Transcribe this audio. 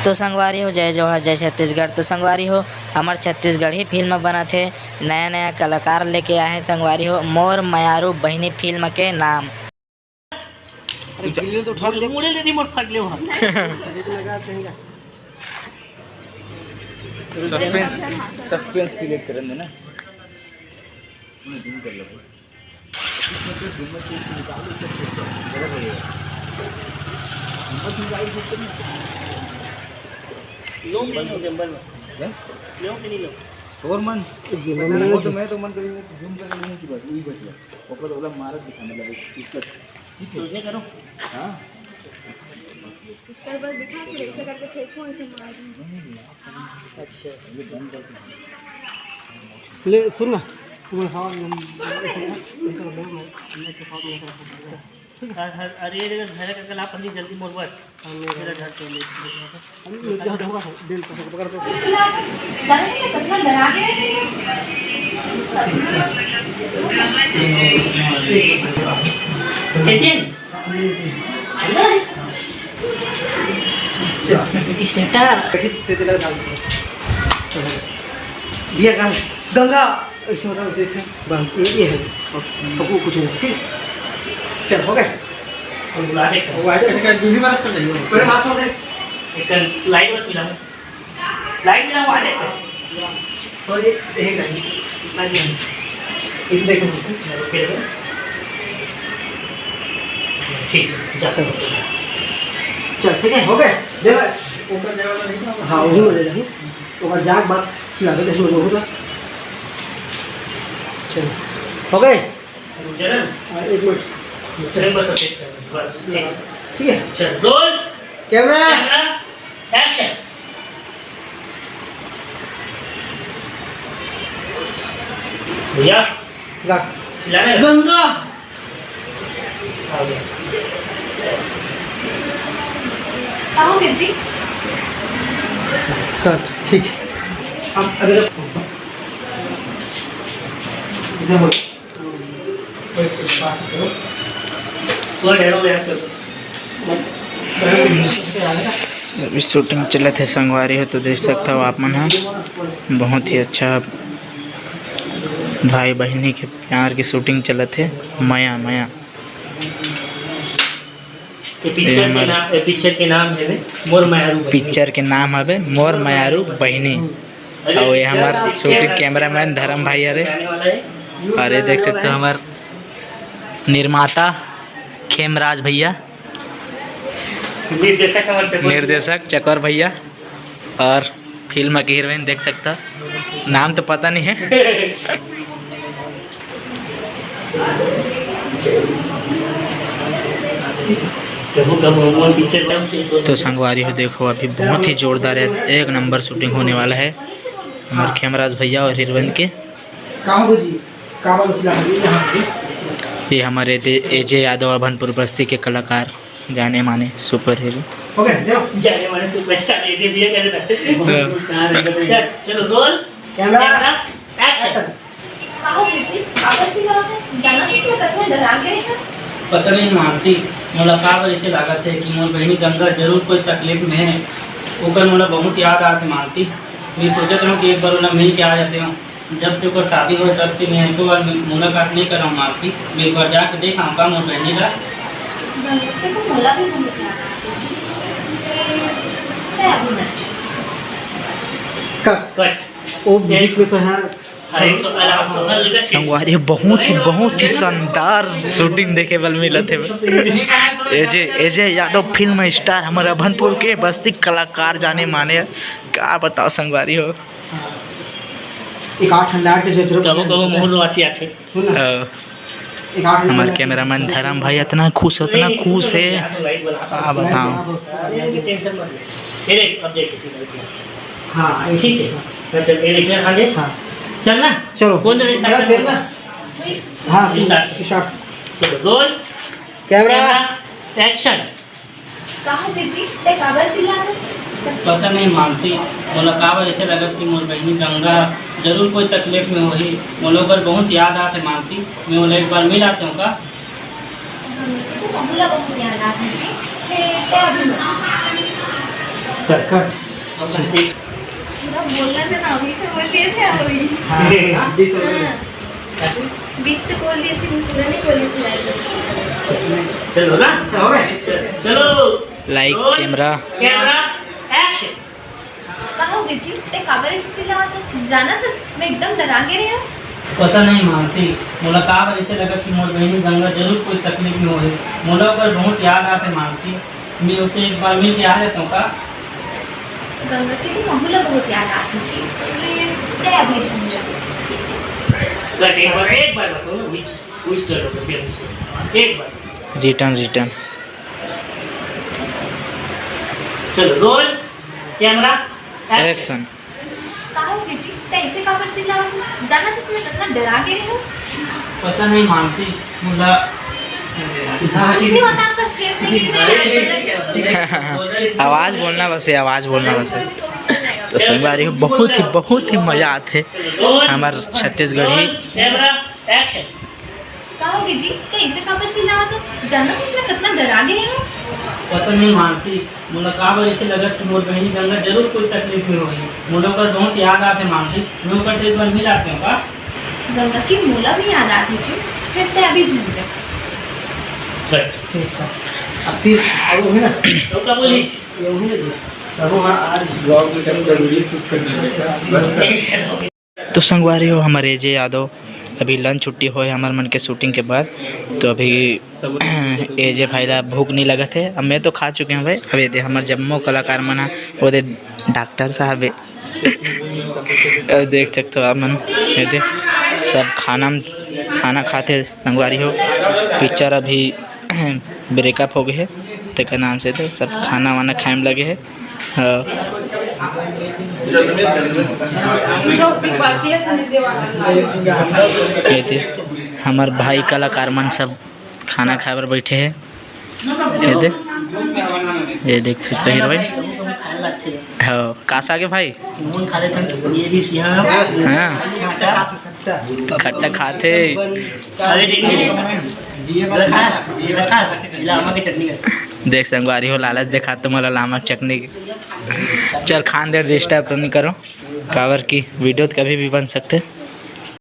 तो संगवारी हो जय जवाहर जय छत्तीसगढ़। तो संगवारी हो हमार छत्तीसगढ़ ही फिल्म बना थे, नया नया कलाकार लेके आए हैं संगवारी हो। मोर मयारू बहिनी फिल्म के नाम। तो उठा दे मुड़े ले रिमोट फाड़ ले वहां। सस्पेंस क्रिएट कर देना। जूम कर लो। लोग नहीं जंगल में लोग नहीं लो और मन वो तो मैं तो मन करेंगे जूम कर लेने की बात वही बच गया ऊपर तो वाला मारत दिखाने लगे इसका ठीक है तुझे करो। हां इसका बस दिखा के ऐसे करके फेंको ऐसे मार दूंगी। अच्छा ये बंद करके ले सुन ना तुम हवा अरे ये घर का कल आप जल्दी मोर बस मेरा घर से हम क्या होगा दिल को पकड़ दो जाने में कितना डरा के दिया का गंगा ऐसे होता है जैसे बस ये है अब कुछ नहीं ठीक चल हो गया और बुला दे वो आ जाए का जूही बरस कर देंगे पहले हाथ से एक लाइट बस मिला वो आ जाए तो ये देखेगा लाइट नहीं एक देखो ठीक चल ठीक है हो गए दे ऊपर जाए वाला नहीं हां वही हो जाएगा तो का जाग बात चिल्ला के देखो होगा चल हो गए चल एक मिनट बस ठीक है चल रोल कैमरा एक्शन भैया चिल्लाने गंगा आ गया आओगे जी सर ठीक अब अभी इधर बोलो अभी शूटिंग चले थे संगवारी हो तो देख सकता हो आप मन। बहुत ही अच्छा भाई बहनी के प्यार की शूटिंग चले थे। माया माया पिक्चर के नाम है मोर मयारू पिक्चर के नाम है मोर मयारू बहिनी। और ये हमारे शूटिंग कैमरामैन धर्म भाई अरे और ये देख सकते हो हमारे निर्माता खेमराज भैया, निर्देशक चकोर भैया और फिल्म की हीरोइन देख सकता नाम तो पता नहीं है। तो संगवारी हो देखो अभी बहुत ही जोरदार है, एक नंबर शूटिंग होने वाला है हमारे खेमराज भैया और हीरोइन के। ये हमारे एजे यादव अभनपुर बस्ती के कलाकार जाने माने सुपर हीरो जाने माने सुपरस्टार एजे भी है चलो रोल कैमरा एक्शन आओगे जी जी जाना इसमें कितना डरा गए हैं। पता नहीं मानती मोला का ऐसे लागत है कि मोर बहनी गंगा जरूर कोई तकलीफ में है। ऊपर मोला बहुत याद आते मानती मैं सोचत रहूँ कि एक बार उन्हें मिल के आ जाते हूँ। जब से ऊपर शादी हो तब से मैं एक बार मुलाकात नहीं कर रहा हूँ मानती। मैं एक बार जाके देखा का मोर बहनी का मोला भी बहुत याद आती कट वो बीच में तो है संगवारी बहुत ही शानदार शूटिंग देखे बल मिला थे। एजे यादव फिल्म स्टार हमारे अभनपुर के बस्ती कलाकार जाने माने क्या बताओ संगवारी हो। एक 8 लाख के जरूर कबो मोहन वासी आथे हमारे कैमरामैन धर्म भाई इतना खुश है क्या बताओ। हाँ ठीक है चल आगे चलना चलो कौन हाँ शॉट्स चलो रोल कैमरा एक्शन। कहाँ जी ते कागज चिल्लाते पता नहीं मानती मोला का ऐसे लगत कि मोर बहनी गंगा जरूर कोई तकलीफ में होही। मोला पर बहुत याद आते मानती मैं मोला एक बार मिल आते हूँ का तो बहुला बहुत याद आती है ते अभी कट कट पूरा बोलना था ना, अभी से बोल लिए थे आप अभी। हाँ, बीच में बोलो। हाँ, बीच से बोल लिए थे, पूरा नहीं बोली थी। चलो ना अच्छा हो गए? चलो like roll, camera camera action. कहाँ हो गई जी? ते काबर ऐसे चिल्लावा था? जाना था? मैं एकदम डरा के रही हूँ। पता नहीं मानती मोला का बार ऐसे लगा कि मोर बहनी गंगा जरूर कोई तकलीफ में होए। मोला ओकर बहुत याद आते मानती, मैं उससे एक बार मिल के आ जाता हूँ का। गंगा की तो महूला बहुत याद आती जी। ते अभी समझा। एक बार बस विच करो बस एक बार। रिटर्न चलो रोल कैमरा एक्शन। कहाँ हो गई जी? ते ऐसे काबर चिल्लावा था? जाना था? मैं कितना डरा के रही हूँ। पता नहीं मानती मोला कुछ नहीं होता आपका फेस, लेकिन मैं आवाज़ बोलना बस है, आवाज़ बोलना बस है। तो संगवारी हो बहुत ही मज़ा आते हमार छत्तीसगढ़ी। Camera action. कहाँ हो गई जी? ते ऐसे काबर चिल्लावा था? जाना था? मैं कितना डरा के रही हूँ। पता नहीं मानती मोला का बार ऐसे लगा कि मोर बहनी गंगा जरूर कोई तकलीफ में होई। मोला ओकर बहुत याद आते मानती, मैं ओकर से एक बार मिल आते हूँ का। गंगा की मूला भी याद आती जी। फिर ते अभी झंझट। अब फिर अब वो है ना, तो क्या बोली ये वो है ना जी। अब वो हाँ, आज ब्लॉग में जब जरूरी शूट करने का बस तो संगवारी हो हमारे जे यादव अभी लंच छुट्टी हो हमारे मन के शूटिंग के बाद। तो अभी एजे भाईला भूख नहीं लगा थे, अब मैं तो खा चुके हैं भाई। अभी दे हमारे जम्मू कलाकार मना वो दे डॉक्टर साहब है। अब देख सकते हो आप मन, ये दे सब खाना खाते संगवारी हो। पिक्चर अभी ब्रेकअप हो गए है तो के नाम से तो सब खाना वाना खाए में लगे है। ये थे हमार भाई कलाकार मन सब खाना खाए पर बैठे हैं। ये देख सकते हैं भाई। हाँ कासा के भाई हाँ खट्टा खाते। देख संगवारी हो लालच देखा तो मला लामक चटनी चल खान देर डिस्टर्ब तो नहीं करो कावर की वीडियो तो कभी भी बन सकते।